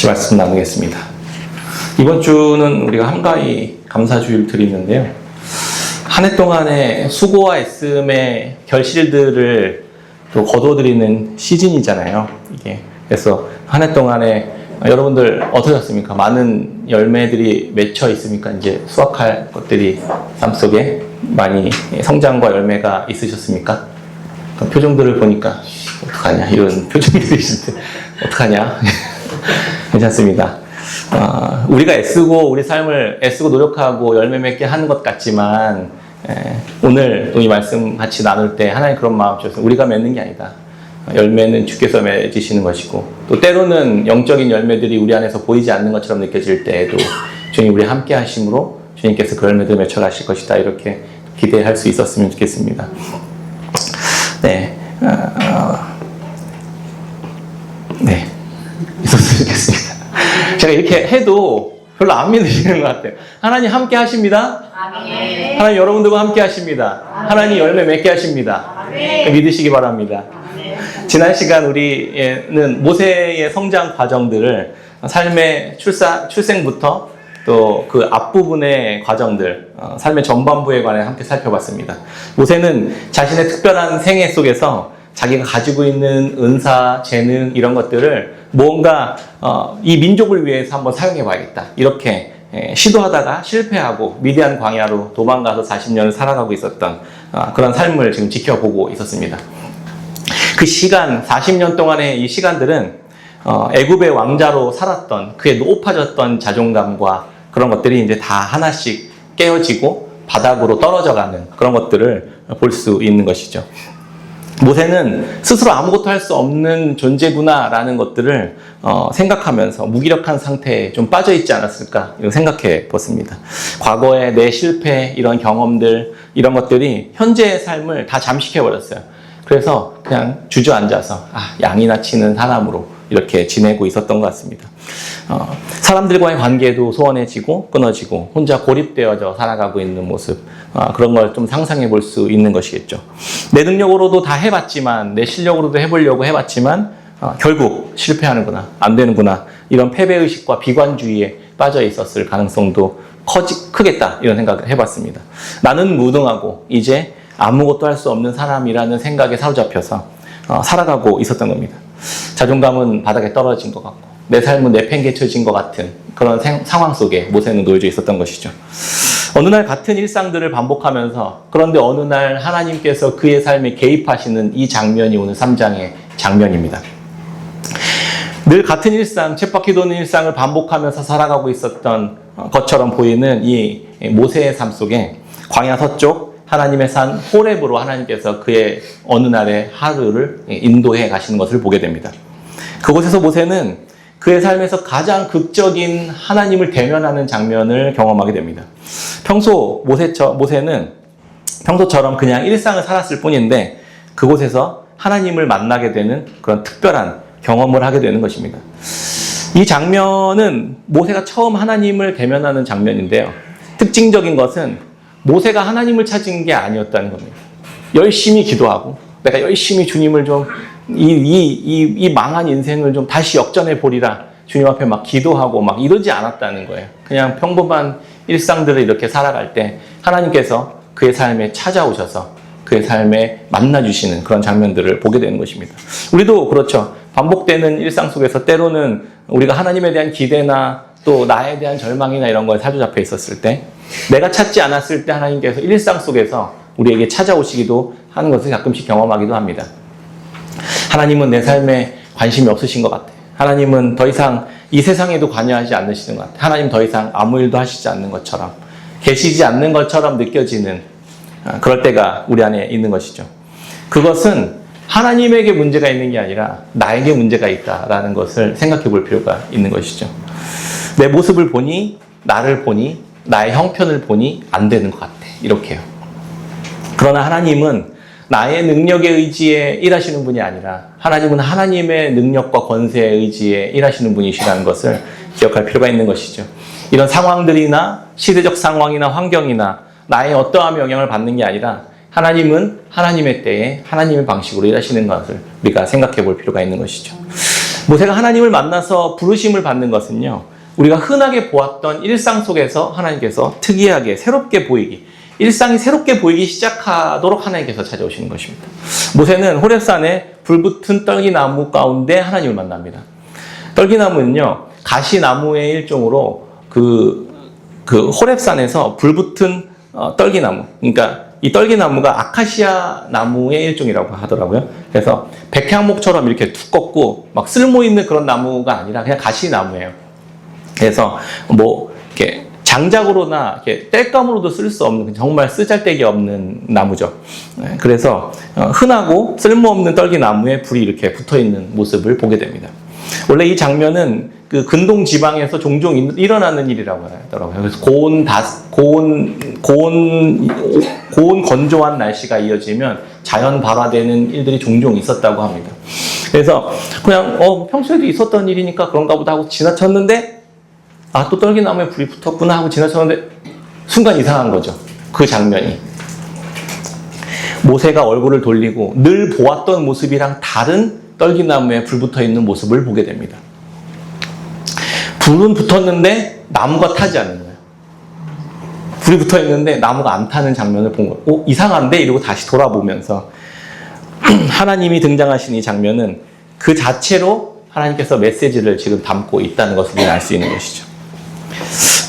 같이 말씀 나누겠습니다. 이번 주는 우리가 한가위 감사주일 드리는데요. 한 해 동안의 수고와 애씀의 결실들을 또 거둬들이는 시즌이잖아요. 이게 그래서 한 해 동안에 여러분들 어떠셨습니까? 많은 열매들이 맺혀 있습니까? 이제 수확할 것들이 삶 속에 많이 성장과 열매가 있으셨습니까? 표정들을 보니까 어떡하냐 이런 표정들이 있을 때 어떡하냐 괜찮습니다. 우리가 애쓰고 우리 삶을 애쓰고 노력하고 열매 맺게 하는 것 같지만 오늘 또 이 말씀 같이 나눌 때 하나님 그런 마음 주셔서 우리가 맺는 게 아니다. 열매는 주께서 맺으시는 것이고 또 때로는 영적인 열매들이 우리 안에서 보이지 않는 것처럼 느껴질 때에도 주님 우리 함께 하심으로 주님께서 그 열매들을 맺혀가실 것이다. 이렇게 기대할 수 있었으면 좋겠습니다. 네, 네, 있었으면 좋겠습니다. 제가 이렇게 해도 별로 안 믿으시는 것 같아요. 하나님 함께 하십니다. 아멘. 하나님 여러분들과 함께 하십니다. 아멘. 하나님 열매 맺게 하십니다. 아멘. 믿으시기 바랍니다. 아멘. 지난 시간 우리는 모세의 성장 과정들을 삶의 출생부터 또 그 앞부분의 과정들, 삶의 전반부에 관해 함께 살펴봤습니다. 모세는 자신의 특별한 생애 속에서 자기가 가지고 있는 은사, 재능 이런 것들을 뭔가 이 민족을 위해서 한번 사용해 봐야겠다. 이렇게 시도하다가 실패하고 미디안 광야로 도망가서 40년을 살아가고 있었던 그런 삶을 지금 지켜보고 있었습니다. 그 시간, 40년 동안의 이 시간들은 애굽의 왕자로 살았던 그의 높아졌던 자존감과 그런 것들이 이제 다 하나씩 깨어지고 바닥으로 떨어져가는 그런 것들을 볼 수 있는 것이죠. 모세는 스스로 아무것도 할 수 없는 존재구나라는 것들을 생각하면서 무기력한 상태에 좀 빠져있지 않았을까 이런 생각해 봤습니다. 과거의 내 실패, 이런 경험들, 이런 것들이 현재의 삶을 다 잠식해버렸어요. 그래서 그냥 주저앉아서 양이나 치는 사람으로 이렇게 지내고 있었던 것 같습니다. 사람들과의 관계도 소원해지고 끊어지고 혼자 고립되어져 살아가고 있는 모습, 그런 걸 좀 상상해 볼 수 있는 것이겠죠. 내 능력으로도 다 해봤지만, 내 실력으로도 해보려고 해봤지만 결국 실패하는구나, 안 되는구나, 이런 패배의식과 비관주의에 빠져 있었을 가능성도 크겠다 이런 생각을 해봤습니다. 나는 무능하고 이제 아무것도 할 수 없는 사람이라는 생각에 사로잡혀서 살아가고 있었던 겁니다. 자존감은 바닥에 떨어진 것 같고 내 삶은 내팽개쳐진 것 같은 그런 상황 속에 모세는 놓여져 있었던 것이죠. 어느 날 같은 일상들을 반복하면서 그런데 어느 날 하나님께서 그의 삶에 개입하시는 이 장면이 오늘 3장의 장면입니다. 늘 같은 일상, 쳇바퀴 도는 일상을 반복하면서 살아가고 있었던 것처럼 보이는 이 모세의 삶 속에 광야 서쪽 하나님의 산 호렙으로 하나님께서 그의 어느 날의 하루를 인도해 가시는 것을 보게 됩니다. 그곳에서 모세는 그의 삶에서 가장 극적인 하나님을 대면하는 장면을 경험하게 됩니다. 모세는 평소처럼 그냥 일상을 살았을 뿐인데 그곳에서 하나님을 만나게 되는 그런 특별한 경험을 하게 되는 것입니다. 이 장면은 모세가 처음 하나님을 대면하는 장면인데요. 특징적인 것은 모세가 하나님을 찾은 게 아니었다는 겁니다. 열심히 기도하고 내가 열심히 주님을 좀 이 망한 인생을 좀 다시 역전해 보리라 주님 앞에 막 기도하고 막 이러지 않았다는 거예요. 그냥 평범한 일상들을 이렇게 살아갈 때 하나님께서 그의 삶에 찾아오셔서 그의 삶에 만나주시는 그런 장면들을 보게 되는 것입니다. 우리도 그렇죠. 반복되는 일상 속에서 때로는 우리가 하나님에 대한 기대나 또 나에 대한 절망이나 이런 거에 사로잡혀 있었을 때 내가 찾지 않았을 때 하나님께서 일상 속에서 우리에게 찾아오시기도 하는 것을 가끔씩 경험하기도 합니다. 하나님은 내 삶에 관심이 없으신 것 같아. 하나님은 더 이상 이 세상에도 관여하지 않으시는 것 같아. 하나님 더 이상 아무 일도 하시지 않는 것처럼, 계시지 않는 것처럼 느껴지는 그럴 때가 우리 안에 있는 것이죠. 그것은 하나님에게 문제가 있는 게 아니라 나에게 문제가 있다라는 것을 생각해 볼 필요가 있는 것이죠. 내 모습을 보니, 나를 보니, 나의 형편을 보니 안 되는 것 같아. 이렇게요. 그러나 하나님은 나의 능력에 의지에 일하시는 분이 아니라 하나님은 하나님의 능력과 권세에 의지에 일하시는 분이시라는 것을 기억할 필요가 있는 것이죠. 이런 상황들이나 시대적 상황이나 환경이나 나의 어떠한 영향을 받는 게 아니라 하나님은 하나님의 때에 하나님의 방식으로 일하시는 것을 우리가 생각해 볼 필요가 있는 것이죠. 모세가 하나님을 만나서 부르심을 받는 것은요, 우리가 흔하게 보았던 일상 속에서 하나님께서 특이하게 새롭게 보이기, 일상이 새롭게 보이기 시작하도록 하나님께서 찾아오시는 것입니다. 모세는 호렙산에 불붙은 떨기나무 가운데 하나님을 만납니다. 떨기나무는요, 가시나무의 일종으로 그 호렙산에서 불붙은 떨기나무, 그러니까 이 떨기나무가 아카시아 나무의 일종이라고 하더라고요. 그래서 백향목처럼 이렇게 두껍고 막 쓸모 있는 그런 나무가 아니라 그냥 가시나무예요. 그래서 뭐 이렇게 장작으로나 이렇게 땔감으로도 쓸 수 없는 정말 쓰잘데기 없는 나무죠. 그래서 흔하고 쓸모없는 떨기나무에 불이 이렇게 붙어 있는 모습을 보게 됩니다. 원래 이 장면은 그 근동 지방에서 종종 일어나는 일이라고 하더라고요. 그래서 고온 건조한 날씨가 이어지면 자연 발화되는 일들이 종종 있었다고 합니다. 그래서 그냥 평소에도 있었던 일이니까 그런가 보다 하고 지나쳤는데, 또 떨기나무에 불이 붙었구나 하고 지나쳤는데 순간 이상한 거죠. 그 장면이. 모세가 얼굴을 돌리고 늘 보았던 모습이랑 다른 떨기나무에 불 붙어 있는 모습을 보게 됩니다. 불은 붙었는데 나무가 타지 않는 거예요. 불이 붙어 있는데 나무가 안 타는 장면을 본 거예요. 이상한데? 이러고 다시 돌아보면서 하나님이 등장하신 이 장면은 그 자체로 하나님께서 메시지를 지금 담고 있다는 것을 우리는 알 수 있는 것이죠.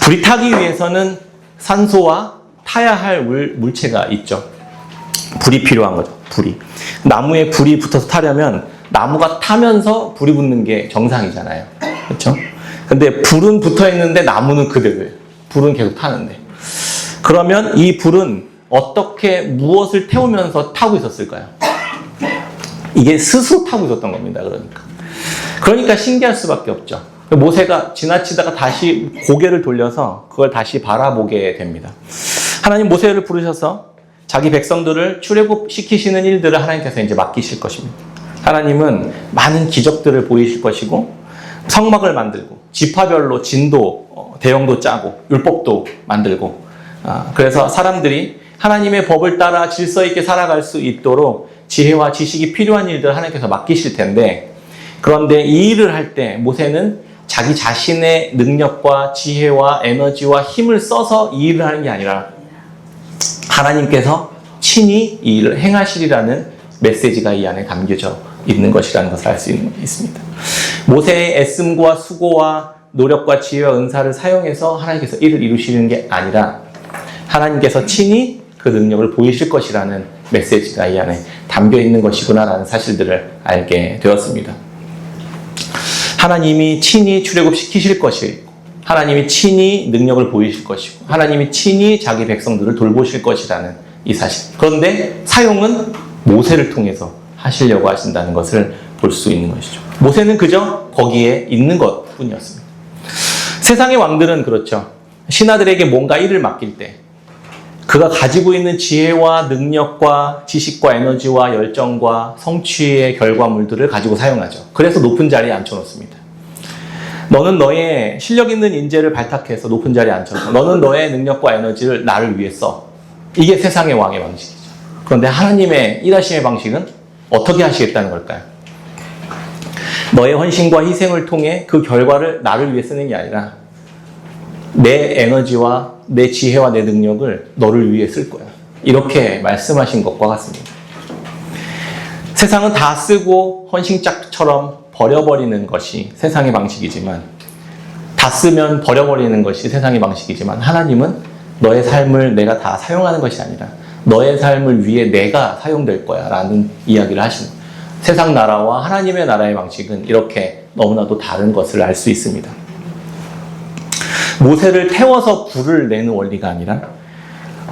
불이 타기 위해서는 산소와 타야 할 물체가 있죠. 불이 필요한 거죠. 불이. 나무에 불이 붙어서 타려면 나무가 타면서 불이 붙는 게 정상이잖아요. 그렇죠? 근데 불은 붙어 있는데 나무는 그대로예요. 불은 계속 타는데. 그러면 이 불은 어떻게 무엇을 태우면서 타고 있었을까요? 이게 스스로 타고 있었던 겁니다. 그러니까 신기할 수밖에 없죠. 모세가 지나치다가 다시 고개를 돌려서 그걸 다시 바라보게 됩니다. 하나님 모세를 부르셔서 자기 백성들을 출애굽시키시는 일들을 하나님께서 이제 맡기실 것입니다. 하나님은 많은 기적들을 보이실 것이고 성막을 만들고 지파별로 진도, 대형도 짜고 율법도 만들고, 그래서 사람들이 하나님의 법을 따라 질서 있게 살아갈 수 있도록 지혜와 지식이 필요한 일들을 하나님께서 맡기실 텐데, 그런데 이 일을 할 때 모세는 자기 자신의 능력과 지혜와 에너지와 힘을 써서 이 일을 하는 게 아니라 하나님께서 친히 이 일을 행하시리라는 메시지가 이 안에 담겨져 있는 것이라는 것을 알 수 있습니다. 모세의 애씀과 수고와 노력과 지혜와 은사를 사용해서 하나님께서 일을 이루시는 게 아니라 하나님께서 친히 그 능력을 보이실 것이라는 메시지가 이 안에 담겨 있는 것이구나라는 사실들을 알게 되었습니다. 하나님이 친히 출애굽시키실 것이고, 하나님이 친히 능력을 보이실 것이고, 하나님이 친히 자기 백성들을 돌보실 것이라는 이 사실. 그런데 사용은 모세를 통해서 하시려고 하신다는 것을 볼 수 있는 것이죠. 모세는 그저 거기에 있는 것 뿐이었습니다. 세상의 왕들은 그렇죠. 신하들에게 뭔가 일을 맡길 때 그가 가지고 있는 지혜와 능력과 지식과 에너지와 열정과 성취의 결과물들을 가지고 사용하죠. 그래서 높은 자리에 앉혀놓습니다. 너는 너의 실력 있는 인재를 발탁해서 높은 자리에 앉혀서 너는 너의 능력과 에너지를 나를 위해 써. 이게 세상의 왕의 방식이죠. 그런데 하나님의 일하심의 방식은 어떻게 하시겠다는 걸까요? 너의 헌신과 희생을 통해 그 결과를 나를 위해 쓰는 게 아니라 내 에너지와 내 지혜와 내 능력을 너를 위해 쓸 거야. 이렇게 말씀하신 것과 같습니다. 세상은 다 쓰고 헌신짝처럼 버려버리는 것이 세상의 방식이지만, 다 쓰면 버려버리는 것이 세상의 방식이지만, 하나님은 너의 삶을 내가 다 사용하는 것이 아니라 너의 삶을 위해 내가 사용될 거야 라는 이야기를 하십니다. 세상 나라와 하나님의 나라의 방식은 이렇게 너무나도 다른 것을 알 수 있습니다. 모세를 태워서 불을 내는 원리가 아니라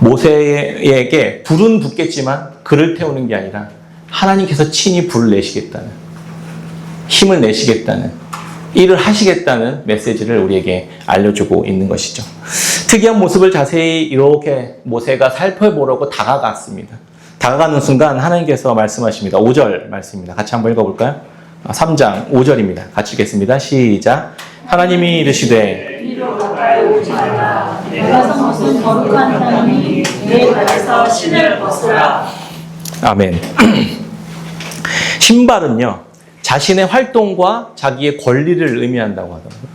모세에게 불은 붙겠지만 그를 태우는 게 아니라 하나님께서 친히 불을 내시겠다는, 힘을 내시겠다는, 일을 하시겠다는 메시지를 우리에게 알려주고 있는 것이죠. 특이한 모습을 자세히 이렇게 모세가 살펴보려고 다가갔습니다. 다가가는 순간 하나님께서 말씀하십니다. 5절 말씀입니다. 같이 한번 읽어볼까요? 3장 5절입니다. 같이 읽겠습니다. 시작. 하나님이 이르시되 이리로 가까이 오지 말라. 내가 무슨 거룩한 사람이 내 발에서 신을 벗으라. 아멘. 신발은요, 자신의 활동과 자기의 권리를 의미한다고 하더라고요.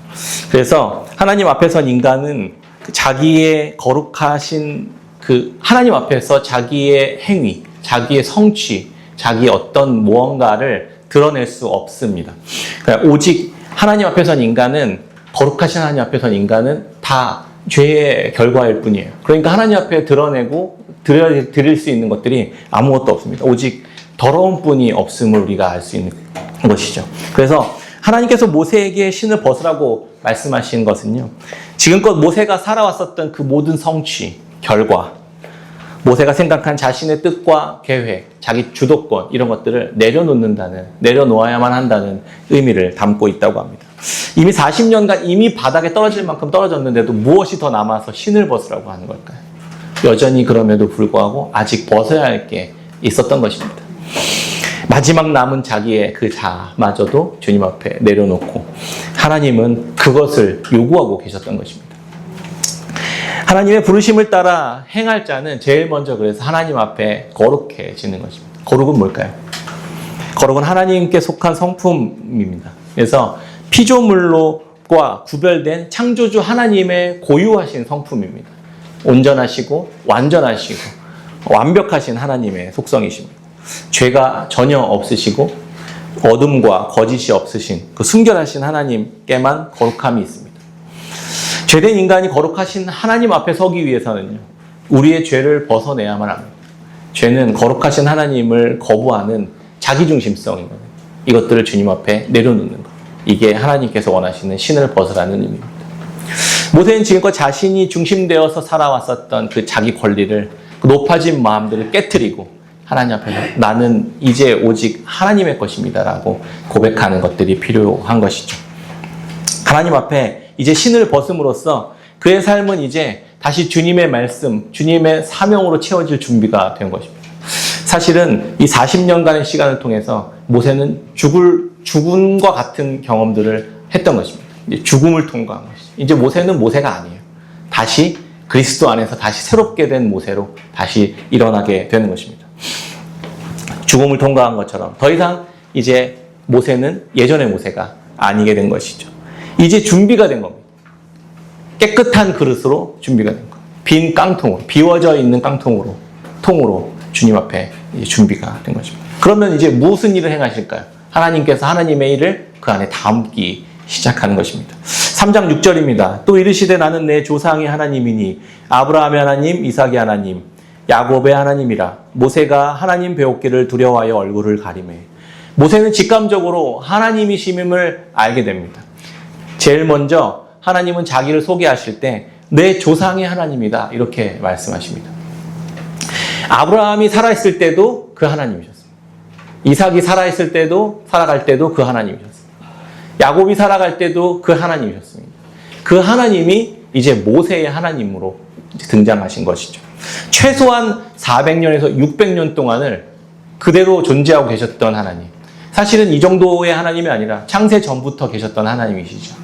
그래서 하나님 앞에선 인간은 자기의 거룩하신 하나님 앞에서 자기의 행위, 자기의 성취, 자기의 어떤 무언가를 드러낼 수 없습니다. 그러니까 오직 하나님 앞에선 인간은, 거룩하신 하나님 앞에선 인간은 다 죄의 결과일 뿐이에요. 그러니까 하나님 앞에 드릴 수 있는 것들이 아무것도 없습니다. 오직 더러운 뿐이 없음을 우리가 알 수 있는 것이죠. 그래서 하나님께서 모세에게 신을 벗으라고 말씀하신 것은요, 지금껏 모세가 살아왔었던 그 모든 성취, 결과, 모세가 생각한 자신의 뜻과 계획, 자기 주도권, 이런 것들을 내려놓아야만 한다는 의미를 담고 있다고 합니다. 이미 40년간 이미 바닥에 떨어질 만큼 떨어졌는데도 무엇이 더 남아서 신을 벗으라고 하는 걸까요? 여전히 그럼에도 불구하고 아직 벗어야 할 게 있었던 것입니다. 마지막 남은 자기의 그 자마저도 주님 앞에 내려놓고 하나님은 그것을 요구하고 계셨던 것입니다. 하나님의 부르심을 따라 행할 자는 제일 먼저 그래서 하나님 앞에 거룩해지는 것입니다. 거룩은 뭘까요? 거룩은 하나님께 속한 성품입니다. 그래서 피조물과 구별된 창조주 하나님의 고유하신 성품입니다. 온전하시고 완전하시고 완벽하신 하나님의 속성이십니다. 죄가 전혀 없으시고 어둠과 거짓이 없으신 그 순결하신 하나님께만 거룩함이 있습니다. 죄된 인간이 거룩하신 하나님 앞에 서기 위해서는요, 우리의 죄를 벗어내야만 합니다. 죄는 거룩하신 하나님을 거부하는 자기중심성이거든요. 이것들을 주님 앞에 내려놓는 것. 이게 하나님께서 원하시는 신을 벗으라는 의미입니다. 모세는 지금껏 자신이 중심되어서 살아왔었던 그 자기 권리를, 그 높아진 마음들을 깨트리고 하나님 앞에서 나는 이제 오직 하나님의 것입니다 라고 고백하는 것들이 필요한 것이죠. 하나님 앞에 이제 신을 벗음으로써 그의 삶은 이제 다시 주님의 말씀, 주님의 사명으로 채워질 준비가 된 것입니다. 사실은 이 40년간의 시간을 통해서 모세는 죽음과 같은 경험들을 했던 것입니다. 이제 죽음을 통과한 것이죠. 이제 모세는 모세가 아니에요. 다시 그리스도 안에서 다시 새롭게 된 모세로 다시 일어나게 되는 것입니다. 죽음을 통과한 것처럼 더 이상 이제 모세는 예전의 모세가 아니게 된 것이죠. 이제 준비가 된 겁니다. 깨끗한 그릇으로 준비가 된 거예요. 빈 깡통으로, 비워져 있는 통으로 주님 앞에 이제 준비가 된 것입니다. 그러면 이제 무슨 일을 행하실까요? 하나님께서 하나님의 일을 그 안에 담기 시작하는 것입니다. 3장 6절입니다. 또 이르시되 나는 내 조상의 하나님이니 아브라함의 하나님, 이삭의 하나님, 야곱의 하나님이라. 모세가 하나님 배웠기를 두려워하여 얼굴을 가리매. 모세는 직감적으로 하나님이심을 알게 됩니다. 제일 먼저 하나님은 자기를 소개하실 때 내 조상의 하나님이다 이렇게 말씀하십니다. 아브라함이 살아있을 때도 그 하나님이셨습니다. 이삭이 살아있을 때도, 살아갈 때도 그 하나님이셨습니다. 야곱이 살아갈 때도 그 하나님이셨습니다. 그 하나님이 이제 모세의 하나님으로 등장하신 것이죠. 최소한 400년에서 600년 동안을 그대로 존재하고 계셨던 하나님. 사실은 이 정도의 하나님이 아니라 창세 전부터 계셨던 하나님이시죠.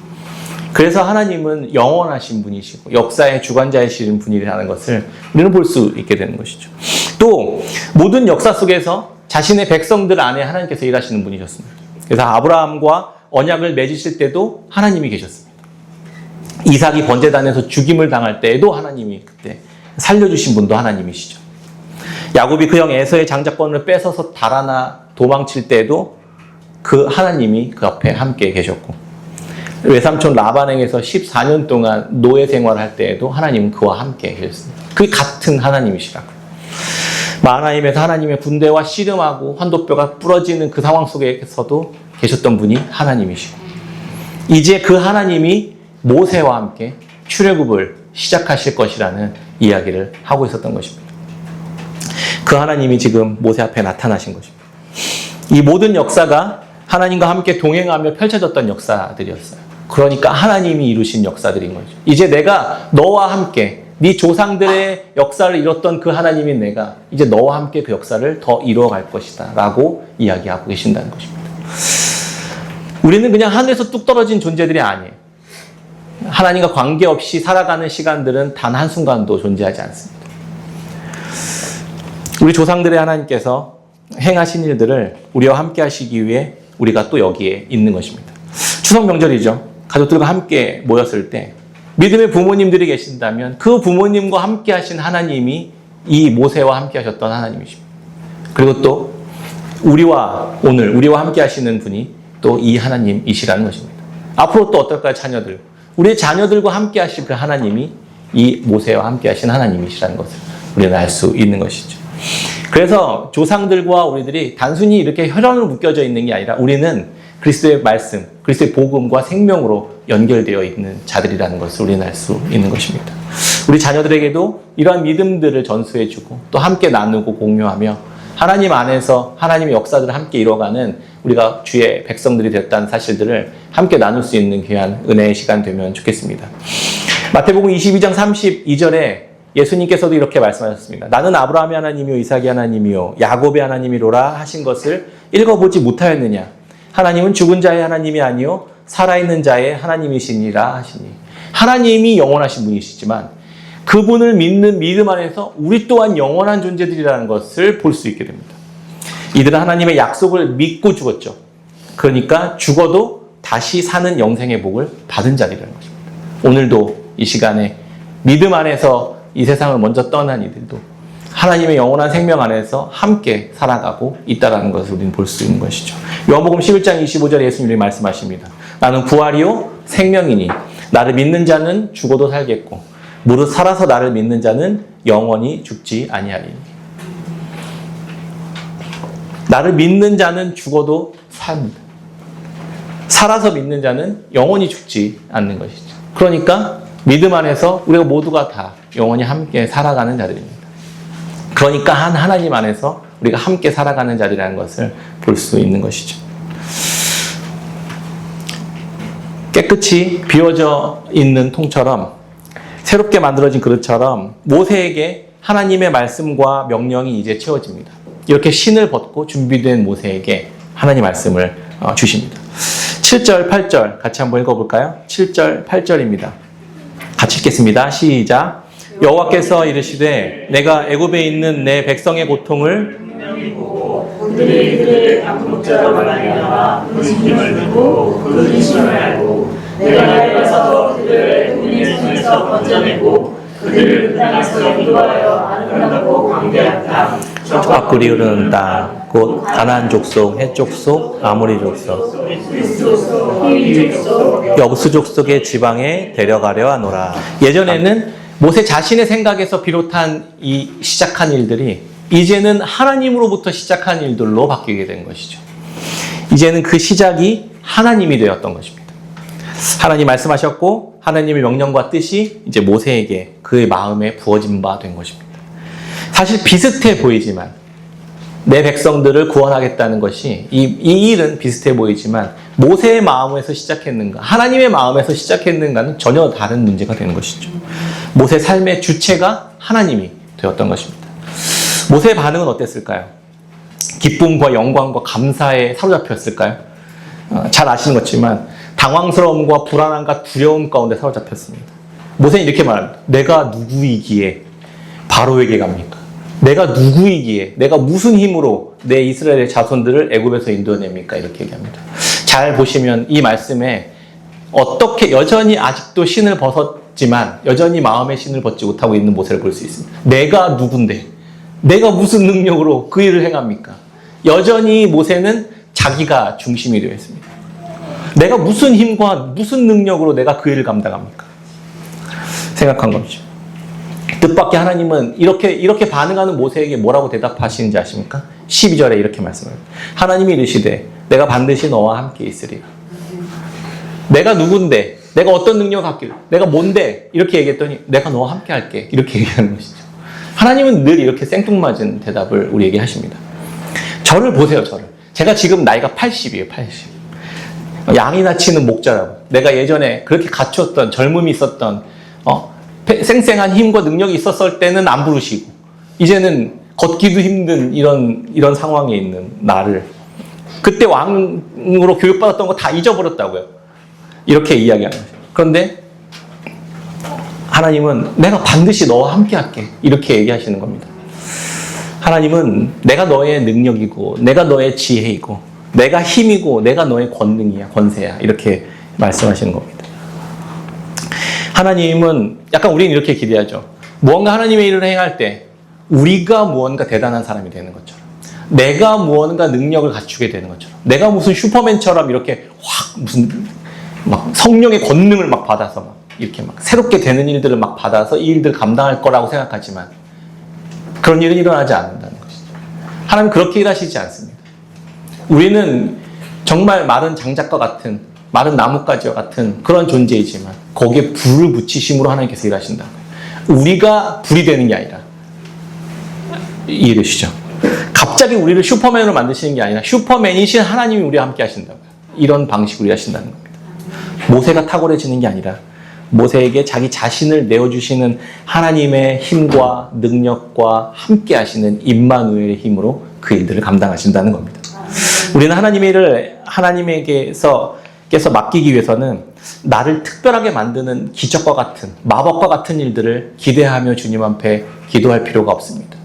그래서 하나님은 영원하신 분이시고 역사의 주관자이신 분이라는 것을 우리는 볼 수 있게 되는 것이죠. 또 모든 역사 속에서 자신의 백성들 안에 하나님께서 일하시는 분이셨습니다. 그래서 아브라함과 언약을 맺으실 때도 하나님이 계셨습니다. 이삭이 번제단에서 죽임을 당할 때에도 하나님이 그때 살려주신 분도 하나님이시죠. 야곱이 그 형 에서의 장자권을 뺏어서 달아나 도망칠 때에도 그 하나님이 그 앞에 함께 계셨고, 외삼촌 라반에게서 14년 동안 노예 생활할 때에도 하나님은 그와 함께 계셨습니다. 그 같은 하나님이시라고. 마하나임에서 하나님의 군대와 씨름하고 환도뼈가 부러지는 그 상황 속에서도 계셨던 분이 하나님이시고, 이제 그 하나님이 모세와 함께 출애굽을 시작하실 것이라는 이야기를 하고 있었던 것입니다. 그 하나님이 지금 모세 앞에 나타나신 것입니다. 이 모든 역사가 하나님과 함께 동행하며 펼쳐졌던 역사들이었어요. 그러니까 하나님이 이루신 역사들인 거죠. 이제 내가 너와 함께 네 조상들의 역사를 이뤘던 그 하나님인 내가 이제 너와 함께 그 역사를 더 이루어갈 것이다 라고 이야기하고 계신다는 것입니다. 우리는 그냥 하늘에서 뚝 떨어진 존재들이 아니에요. 하나님과 관계없이 살아가는 시간들은 단 한순간도 존재하지 않습니다. 우리 조상들의 하나님께서 행하신 일들을 우리와 함께 하시기 위해 우리가 또 여기에 있는 것입니다. 추석 명절이죠. 가족들과 함께 모였을 때 믿음의 부모님들이 계신다면 그 부모님과 함께 하신 하나님이 이 모세와 함께 하셨던 하나님이십니다. 그리고 또 우리와 함께 하시는 분이 또 이 하나님이시라는 것입니다. 앞으로 또 어떨까요? 자녀들. 우리의 자녀들과 함께 하실 그 하나님이 이 모세와 함께 하신 하나님이시라는 것을 우리는 알 수 있는 것이죠. 그래서 조상들과 우리들이 단순히 이렇게 혈연으로 묶여져 있는 게 아니라 우리는 그리스도의 말씀, 그리스도의 복음과 생명으로 연결되어 있는 자들이라는 것을 우리는 알 수 있는 것입니다. 우리 자녀들에게도 이러한 믿음들을 전수해주고 또 함께 나누고 공유하며 하나님 안에서 하나님의 역사들을 함께 이뤄가는 우리가 주의 백성들이 되었다는 사실들을 함께 나눌 수 있는 귀한 은혜의 시간 되면 좋겠습니다. 마태복음 22장 32절에 예수님께서도 이렇게 말씀하셨습니다. 나는 아브라함의 하나님이요 이삭의 하나님이요 야곱의 하나님이로라 하신 것을 읽어보지 못하였느냐. 하나님은 죽은 자의 하나님이 아니요 살아있는 자의 하나님이시니라 하시니. 하나님이 영원하신 분이시지만 그분을 믿는 믿음 안에서 우리 또한 영원한 존재들이라는 것을 볼 수 있게 됩니다. 이들은 하나님의 약속을 믿고 죽었죠. 그러니까 죽어도 다시 사는 영생의 복을 받은 자들이라는 것입니다. 오늘도 이 시간에 믿음 안에서 이 세상을 먼저 떠난 이들도 하나님의 영원한 생명 안에서 함께 살아가고 있다는 것을 우리는 볼 수 있는 것이죠. 요한복음 11장 25절에 예수님이 말씀하십니다. 나는 부활이요 생명이니 나를 믿는 자는 죽어도 살겠고 무릇 살아서 나를 믿는 자는 영원히 죽지 아니하리니. 나를 믿는 자는 죽어도 삽니다. 살아서 믿는 자는 영원히 죽지 않는 것이죠. 그러니까 믿음 안에서 우리가 모두가 다 영원히 함께 살아가는 자들입니다. 그러니까 한 하나님 안에서 우리가 함께 살아가는 자들이라는 것을 볼 수 있는 것이죠. 깨끗이 비워져 있는 통처럼 새롭게 만들어진 그릇처럼 모세에게 하나님의 말씀과 명령이 이제 채워집니다. 이렇게 신을 벗고 준비된 모세에게 하나님 말씀을 주십니다. 7절, 8절 같이 한번 읽어볼까요? 7절, 8절입니다. 같이 읽겠습니다. 시작. 여호와께서 이르시되 내가 애굽에 있는 내 백성의 고통을 그들이 이들을 방목자로 말하려다가 그 힘을 듣고 그 근심을 알고 내가 내려가서 그들을 애굽인의 손에서 건져내고 그들을 그 땅에서 인도하여 아름답고 광대한 땅 젖밥꿀이 흐르는 땅 곧 가나안 족속, 헷 족속, 아모리 족속, 여부수 족속의 지방에 데려가려 하노라. 예전에는 모세 자신의 생각에서 비롯한 이 시작한 일들이 이제는 하나님으로부터 시작한 일들로 바뀌게 된 것이죠. 이제는 그 시작이 하나님이 되었던 것입니다. 하나님 말씀하셨고 하나님의 명령과 뜻이 이제 모세에게 그의 마음에 부어진 바 된 것입니다. 사실 비슷해 보이지만 내 백성들을 구원하겠다는 것이 이 일은 비슷해 보이지만 모세의 마음에서 시작했는가 하나님의 마음에서 시작했는가는 전혀 다른 문제가 되는 것이죠. 모세 삶의 주체가 하나님이 되었던 것입니다. 모세의 반응은 어땠을까요? 기쁨과 영광과 감사에 사로잡혔을까요? 잘 아시는 것지만 당황스러움과 불안함과 두려움 가운데 사로잡혔습니다. 모세는 이렇게 말합니다. 내가 누구이기에 바로에게 갑니까? 내가 누구이기에 내가 무슨 힘으로 내 이스라엘의 자손들을 애굽에서 인도해냅니까? 이렇게 얘기합니다. 잘 보시면 이 말씀에 어떻게 여전히 아직도 신을 벗었지만 여전히 마음의 신을 벗지 못하고 있는 모세를 볼 수 있습니다. 내가 누군데 내가 무슨 능력으로 그 일을 행합니까? 여전히 모세는 자기가 중심이 되어 있습니다. 내가 무슨 힘과 무슨 능력으로 내가 그 일을 감당합니까? 생각한 것이죠. 뜻밖의 하나님은 이렇게 반응하는 모세에게 뭐라고 대답하시는지 아십니까? 12절에 이렇게 말씀합니다. 하나님이 이르시되 내가 반드시 너와 함께 있으리라. 내가 누군데 내가 어떤 능력을 갖길래 내가 뭔데 이렇게 얘기했더니 내가 너와 함께 할게 이렇게 얘기하는 것이죠. 하나님은 늘 이렇게 생뚱맞은 대답을 우리에게 하십니다. 저를 보세요. 저를. 제가 지금 나이가 80이에요. 80. 양이나 치는 목자라고. 내가 예전에 그렇게 갖췄던 젊음이 있었던 쌩쌩한 힘과 능력이 있었을 때는 안 부르시고 이제는 걷기도 힘든 이런 상황에 있는 나를 그때 왕으로 교육받았던 거 다 잊어버렸다고요. 이렇게 이야기하는 거죠. 그런데 하나님은 내가 반드시 너와 함께 할게 이렇게 얘기하시는 겁니다. 하나님은 내가 너의 능력이고 내가 너의 지혜이고 내가 힘이고 내가 너의 권능이야, 권세야. 이렇게 말씀하시는 겁니다. 하나님은 약간 우리는 이렇게 기대하죠. 무언가 하나님의 일을 행할 때 우리가 무언가 대단한 사람이 되는 것처럼, 내가 무언가 능력을 갖추게 되는 것처럼, 내가 무슨 슈퍼맨처럼 이렇게 확 무슨 막 성령의 권능을 막 받아서 막 이렇게 막 새롭게 되는 일들을 막 받아서 이 일들을 감당할 거라고 생각하지만 그런 일은 일어나지 않는다는 것이죠. 하나님 그렇게 일하시지 않습니다. 우리는 정말 마른 장작과 같은, 마른 나뭇가지와 같은 그런 존재이지만 거기에 불을 붙이심으로 하나님께서 일하신다. 우리가 불이 되는 게 아니라, 이해되시죠? 갑자기 우리를 슈퍼맨으로 만드시는 게 아니라 슈퍼맨이신 하나님이 우리와 함께 하신다고요. 이런 방식으로 일하신다는 겁니다. 모세가 탁월해지는 게 아니라 모세에게 자기 자신을 내어주시는 하나님의 힘과 능력과 함께 하시는 임마누엘의 힘으로 그 일들을 감당하신다는 겁니다. 우리는 하나님의 일을 하나님에게서 맡기기 위해서는 나를 특별하게 만드는 기적과 같은, 마법과 같은 일들을 기대하며 주님 앞에 기도할 필요가 없습니다.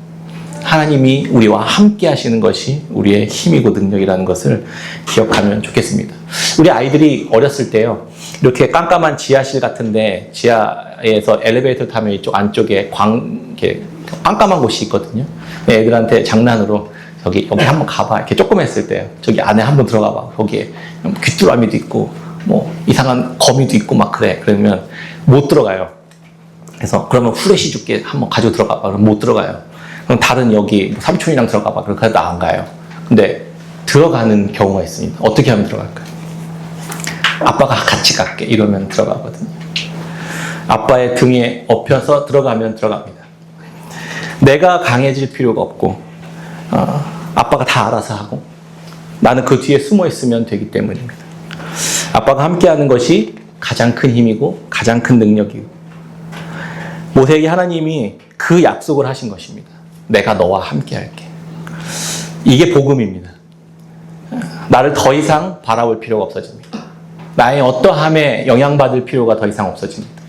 하나님이 우리와 함께 하시는 것이 우리의 힘이고 능력이라는 것을 기억하면 좋겠습니다. 우리 아이들이 어렸을 때요, 이렇게 깜깜한 지하실 같은데, 지하에서 엘리베이터 타면 이쪽 안쪽에 이렇게 깜깜한 곳이 있거든요. 애들한테 장난으로 여기 한번 가봐. 이렇게 조금 했을 때 저기 안에 한번 들어가 봐. 거기에 귀뚜라미도 있고 뭐 이상한 거미도 있고 막 그래. 그러면 못 들어가요. 그래서 그러면 후레쉬 줄게. 한번 가지고 들어가 봐. 그럼 못 들어가요. 그럼 다른 여기 삼촌이랑 들어가 봐. 그럼 그래도 안 가요. 근데 들어가는 경우가 있습니다. 어떻게 하면 들어갈까요? 아빠가 같이 갈게. 이러면 들어가거든요. 아빠의 등에 엎여서 들어가면 들어갑니다. 내가 강해질 필요가 없고 아빠가 다 알아서 하고 나는 그 뒤에 숨어 있으면 되기 때문입니다. 아빠가 함께하는 것이 가장 큰 힘이고 가장 큰 능력이고, 모세에게 하나님이 그 약속을 하신 것입니다. 내가 너와 함께할게. 이게 복음입니다. 나를 더 이상 바라볼 필요가 없어집니다. 나의 어떠함에 영향받을 필요가 더 이상 없어집니다.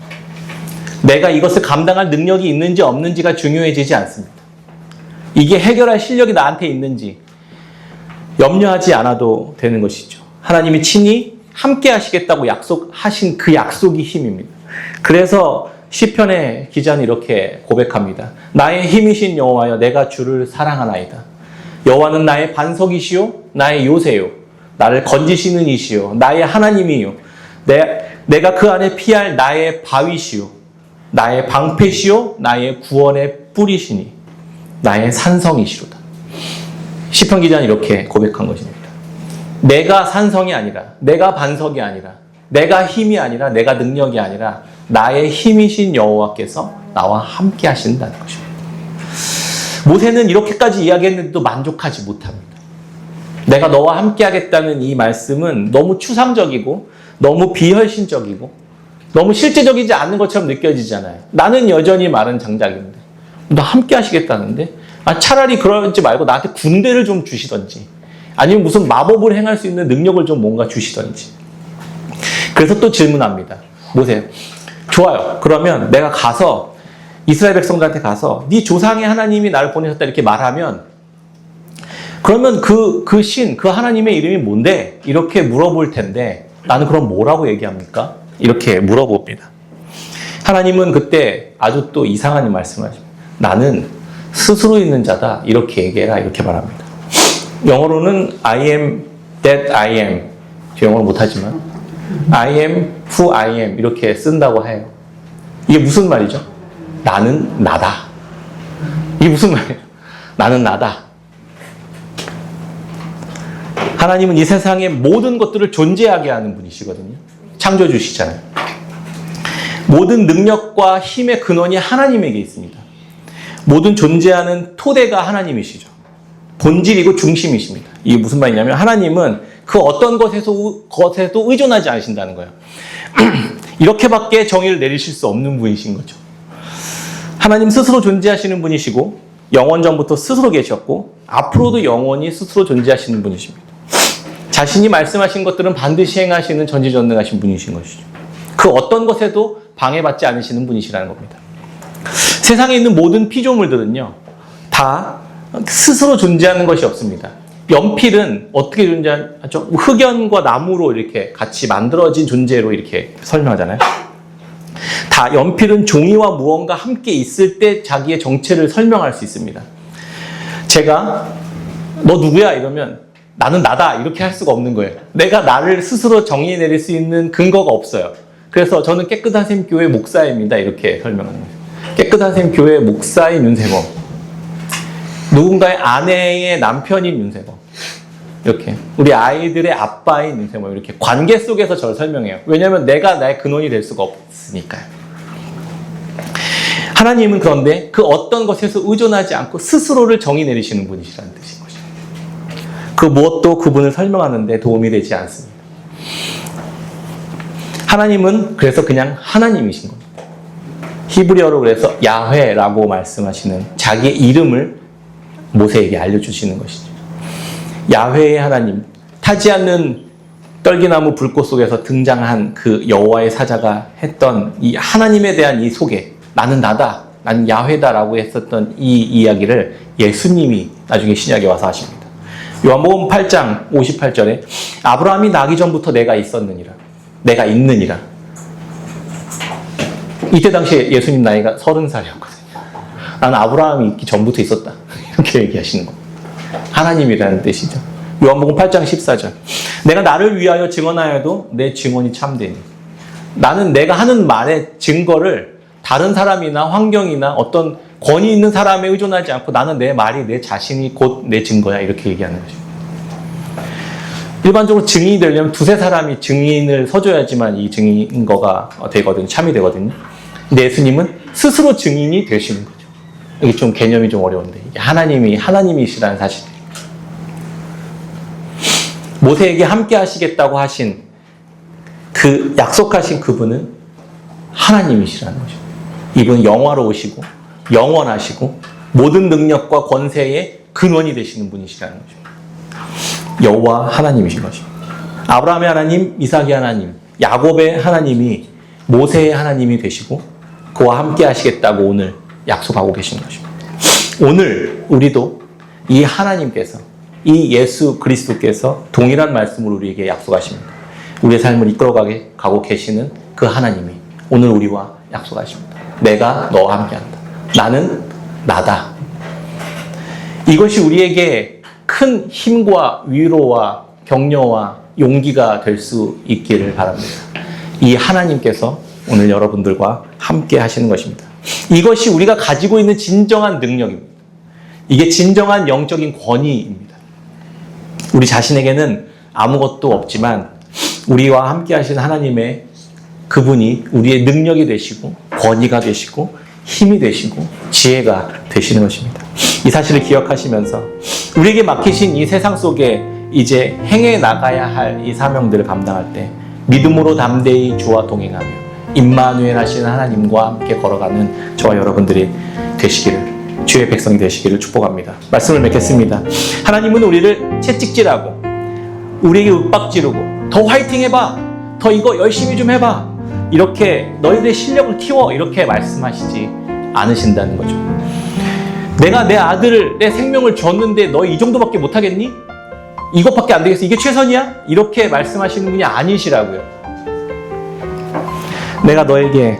내가 이것을 감당할 능력이 있는지 없는지가 중요해지지 않습니다. 이게 해결할 실력이 나한테 있는지 염려하지 않아도 되는 것이죠. 하나님이 친히 함께 하시겠다고 약속하신 그 약속이 힘입니다. 그래서 시편의 기자는 이렇게 고백합니다. 나의 힘이신 여호와여, 내가 주를 사랑하나이다. 여호와는 나의 반석이시요 나의 요새요, 나를 건지시는 이시요 나의 하나님이요, 내가 그 안에 피할 나의 바위시요 나의 방패시요 나의 구원의 뿌리시니 나의 산성이시로다. 시편 기자는 이렇게 고백한 것입니다. 내가 산성이 아니라, 내가 반석이 아니라, 내가 힘이 아니라, 내가 능력이 아니라 나의 힘이신 여호와께서 나와 함께 하신다는 것입니다. 모세는 이렇게까지 이야기했는데도 만족하지 못합니다. 내가 너와 함께 하겠다는 이 말씀은 너무 추상적이고 너무 비현실적이고 너무 실제적이지 않은 것처럼 느껴지잖아요. 나는 여전히 마른 장작인데 너 함께 하시겠다는데, 차라리 그러지 말고 나한테 군대를 좀 주시던지 아니면 무슨 마법을 행할 수 있는 능력을 좀 뭔가 주시던지. 그래서 또 질문합니다. 모세, 좋아요. 그러면 내가 가서 이스라엘 백성들한테 가서 네 조상의 하나님이 나를 보내셨다 이렇게 말하면, 그러면 그 신, 그 하나님의 이름이 뭔데? 이렇게 물어볼 텐데 나는 그럼 뭐라고 얘기합니까? 이렇게 물어봅니다. 하나님은 그때 아주 또 이상한 말씀하십니다. 나는 스스로 있는 자다. 이렇게 얘기해라. 이렇게 말합니다. 영어로는 I am that I am. 영어를 못하지만 I am who I am 이렇게 쓴다고 해요. 이게 무슨 말이죠? 나는 나다. 이게 무슨 말이에요? 나는 나다. 하나님은 이 세상의 모든 것들을 존재하게 하는 분이시거든요. 창조주시잖아요. 모든 능력과 힘의 근원이 하나님에게 있습니다. 모든 존재하는 토대가 하나님이시죠. 본질이고 중심이십니다. 이게 무슨 말이냐면 하나님은 그 어떤 것에도 의존하지 않으신다는 거예요. 이렇게밖에 정의를 내리실 수 없는 분이신 거죠. 하나님 스스로 존재하시는 분이시고 영원전부터 스스로 계셨고 앞으로도 영원히 스스로 존재하시는 분이십니다. 자신이 말씀하신 것들은 반드시 행하시는 전지전능하신 분이신 것이죠. 그 어떤 것에도 방해받지 않으시는 분이시라는 겁니다. 세상에 있는 모든 피조물들은요, 다 스스로 존재하는 것이 없습니다. 연필은 어떻게 존재하죠? 흑연과 나무로 이렇게 같이 만들어진 존재로 이렇게 설명하잖아요. 다 연필은 종이와 무언가 함께 있을 때 자기의 정체를 설명할 수 있습니다. 제가 너 누구야? 이러면 나는 나다 이렇게 할 수가 없는 거예요. 내가 나를 스스로 정의 내릴 수 있는 근거가 없어요. 그래서 저는 깨끗한 샘 교회 목사입니다 이렇게 설명하는 거예요. 깨끗한 샘 교회 목사인 윤세범, 누군가의 아내의 남편인 윤세범, 이렇게 우리 아이들의 아빠인 윤세범, 이렇게 관계 속에서 저를 설명해요. 왜냐하면 내가 나의 근원이 될 수가 없으니까요. 하나님은 그런데 그 어떤 것에서 의존하지 않고 스스로를 정의 내리시는 분이시라는 뜻인 거죠. 그 무엇도 그분을 설명하는데 도움이 되지 않습니다. 하나님은 그래서 그냥 하나님이신 겁니다. 히브리어로 그래서 야훼라고 말씀하시는 자기의 이름을 모세에게 알려주시는 것이죠. 야훼의 하나님, 타지 않는 떨기나무 불꽃 속에서 등장한 그 여호와의 사자가 했던 이 하나님에 대한 이 소개, 나는 나다, 나는 야훼다라고 했었던 이 이야기를 예수님이 나중에 신약에 와서 하십니다. 요한복음 8장 58절에 아브라함이 나기 전부터 내가 있었느니라, 내가 있느니라. 이때 당시에 예수님 나이가 30살이었거든요. 나는 아브라함이 있기 전부터 있었다 이렇게 얘기하시는 겁니다. 하나님이라는 뜻이죠. 요한복음 8장 14절 내가 나를 위하여 증언하여도 내 증언이 참되니. 나는 내가 하는 말의 증거를 다른 사람이나 환경이나 어떤 권위 있는 사람에 의존하지 않고 나는 내 말이 내 자신이 곧 내 증거야 이렇게 얘기하는 거죠. 일반적으로 증인이 되려면 두세 사람이 증인을 서줘야지만 이 증거가 되거든요. 참이 되거든요. 근데 예수님은 스스로 증인이 되시는 거죠. 이게 좀 개념이 좀 어려운데 이게 하나님이시라는 사실입니다. 모세에게 함께 하시겠다고 하신 그 약속하신 그분은 하나님이시라는 거죠. 이분은 영화로우시고 영원하시고 모든 능력과 권세의 근원이 되시는 분이시라는 거죠. 여호와 하나님이신 거죠. 아브라함의 하나님, 이삭의 하나님, 야곱의 하나님이 모세의 하나님이 되시고 그와 함께 하시겠다고 오늘 약속하고 계신 것입니다. 오늘 우리도 이 하나님께서, 이 예수 그리스도께서 동일한 말씀을 우리에게 약속하십니다. 우리의 삶을 이끌어가고 계시는 그 하나님이 오늘 우리와 약속하십니다. 내가 너와 함께한다. 나는 나다. 이것이 우리에게 큰 힘과 위로와 격려와 용기가 될 수 있기를 바랍니다. 이 하나님께서 오늘 여러분들과 함께 하시는 것입니다. 이것이 우리가 가지고 있는 진정한 능력입니다. 이게 진정한 영적인 권위입니다. 우리 자신에게는 아무것도 없지만 우리와 함께 하시는 하나님의 그분이 우리의 능력이 되시고 권위가 되시고 힘이 되시고 지혜가 되시는 것입니다. 이 사실을 기억하시면서 우리에게 맡기신 이 세상 속에 이제 행해 나가야 할 이 사명들을 감당할 때 믿음으로 담대히 주와 동행하며 임마누엘 하시는 하나님과 함께 걸어가는 저와 여러분들이 되시기를, 주의 백성이 되시기를 축복합니다. 말씀을 맺겠습니다. 하나님은 우리를 채찍질하고 우리에게 윽박지르고 더 화이팅 해봐, 더 이거 열심히 좀 해봐, 이렇게 너희들의 실력을 키워 이렇게 말씀하시지 않으신다는 거죠. 내가 내 아들을, 내 생명을 줬는데 너 이 정도밖에 못하겠니? 이것밖에 안 되겠어? 이게 최선이야? 이렇게 말씀하시는 분이 아니시라고요. 내가 너에게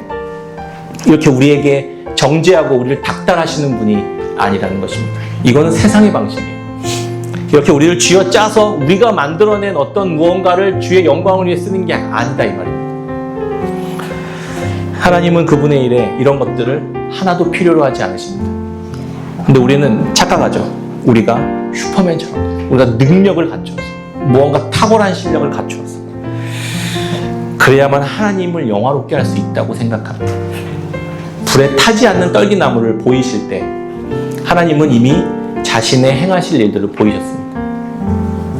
이렇게 우리에게 정죄하고 우리를 닥달하시는 분이 아니라는 것입니다. 이거는 세상의 방식이에요. 이렇게 우리를 쥐어짜서 우리가 만들어낸 어떤 무언가를 주의 영광을 위해 쓰는 게 아니다 이 말입니다. 하나님은 그분의 일에 이런 것들을 하나도 필요로 하지 않으십니다. 근데 우리는 착각하죠. 우리가 슈퍼맨처럼 우리가 능력을 갖춰서 무언가 탁월한 실력을 갖추어서 그래야만 하나님을 영화롭게 할 수 있다고 생각합니다. 불에 타지 않는 떨기나무를 보이실 때 하나님은 이미 자신의 행하실 일들을 보이셨습니다.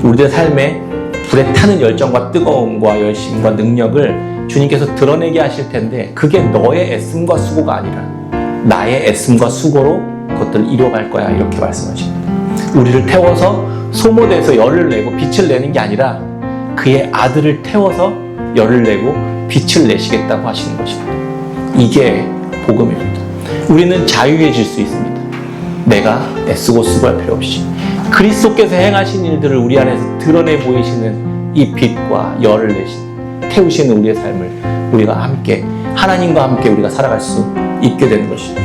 우리들의 삶에 불에 타는 열정과 뜨거움과 열심과 능력을 주님께서 드러내게 하실 텐데 그게 너의 애씀과 수고가 아니라 나의 애씀과 수고로 그것들을 이뤄갈 거야 이렇게 말씀하십니다. 우리를 태워서 소모돼서 열을 내고 빛을 내는 게 아니라 그의 아들을 태워서 열을 내고 빛을 내시겠다고 하시는 것입니다. 이게 복음입니다. 우리는 자유해질 수 있습니다. 내가 애쓰고 수고할 필요 없이 그리스도께서 행하신 일들을 우리 안에서 드러내 보이시는 이 빛과 열을 태우시는 우리의 삶을 우리가 함께 하나님과 함께 우리가 살아갈 수 있게 되는 것이죠.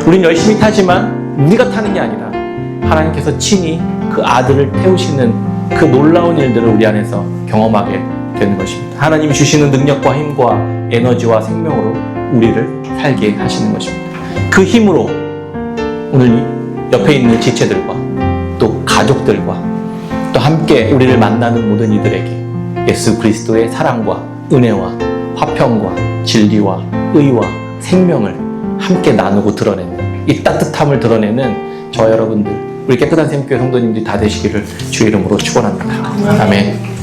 우린 열심히 타지만 우리가 타는 게 아니라 하나님께서 친히 그 아들을 태우시는 그 놀라운 일들을 우리 안에서 경험하게 되는 것입니다. 하나님이 주시는 능력과 힘과 에너지와 생명으로 우리를 살게 하시는 것입니다. 그 힘으로 오늘 옆에 있는 지체들과 또 가족들과 또 함께 우리를 만나는 모든 이들에게 예수 그리스도의 사랑과 은혜와 화평과 진리와 의와 생명을 함께 나누고 드러내는 이 따뜻함을 드러내는 저와 여러분들 우리 깨끗한 샘교회 성도님들이 다 되시기를 주의 이름으로 축원합니다. 아멘.